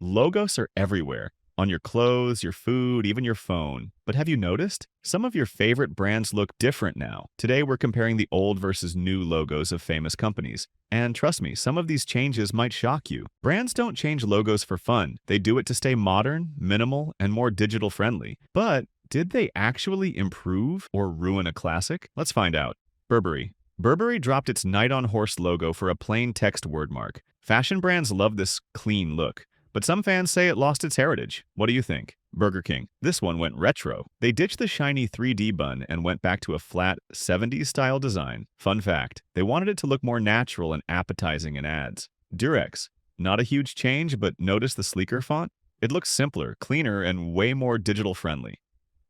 Logos are everywhere, on your clothes, your food, even your phone. But have you noticed? Some of your favorite brands look different now. Today, we're comparing the old versus new logos of famous companies. And trust me, some of these changes might shock you. Brands don't change logos for fun. They do it to stay modern, minimal, and more digital friendly. But did they actually improve or ruin a classic? Let's find out. Burberry. Burberry dropped its Knight on Horse logo for a plain text wordmark. Fashion brands love this clean look, but some fans say it lost its heritage. What do you think? Burger King. This one went retro. They ditched the shiny 3D bun and went back to a flat 70s style design. Fun fact, they wanted it to look more natural and appetizing in ads. Durex. Not a huge change, but notice the sleeker font? It looks simpler, cleaner, and way more digital friendly.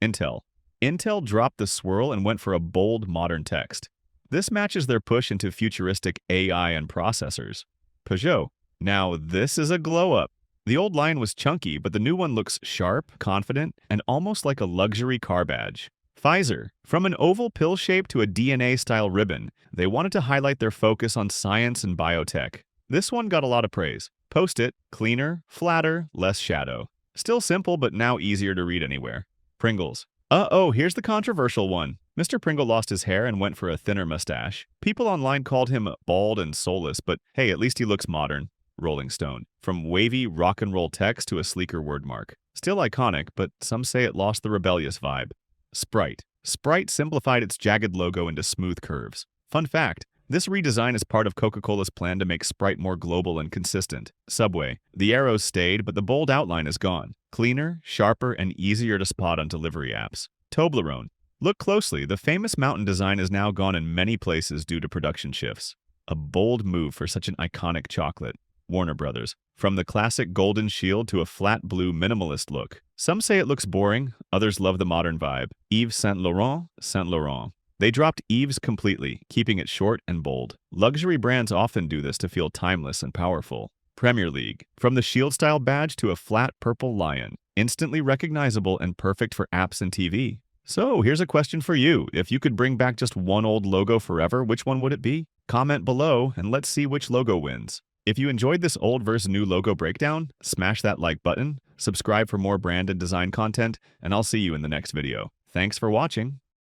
Intel. Intel dropped the swirl and went for a bold, modern text. This matches their push into futuristic AI and processors. Peugeot. Now this is a glow-up. The old line was chunky, but the new one looks sharp, confident, and almost like a luxury car badge. Pfizer. From an oval pill shape to a DNA-style ribbon, they wanted to highlight their focus on science and biotech. This one got a lot of praise. Post-it. Cleaner, flatter, less shadow. Still simple, but now easier to read anywhere. Pringles. Uh-oh, here's the controversial one. Mr. Pringle lost his hair and went for a thinner mustache. People online called him bald and soulless, but hey, at least he looks modern. Rolling Stone. From wavy rock and roll text to a sleeker wordmark. Still iconic, but some say it lost the rebellious vibe. Sprite. Sprite simplified its jagged logo into smooth curves. Fun fact, this redesign is part of Coca-Cola's plan to make Sprite more global and consistent. Subway. The arrows stayed, but the bold outline is gone. Cleaner, sharper, and easier to spot on delivery apps. Toblerone. Look closely, the famous mountain design is now gone in many places due to production shifts. A bold move for such an iconic chocolate. Warner Brothers. From the classic golden shield to a flat blue minimalist look. Some say it looks boring, others love the modern vibe. Yves Saint Laurent, Saint Laurent. They dropped Yves completely, keeping it short and bold. Luxury brands often do this to feel timeless and powerful. Premier League. From the shield-style badge to a flat purple lion. Instantly recognizable and perfect for apps and TV. So, here's a question for you. If you could bring back just one old logo forever, which one would it be? Comment below and let's see which logo wins. If you enjoyed this old versus new logo breakdown, smash that like button, subscribe for more brand and design content, and I'll see you in the next video. Thanks for watching.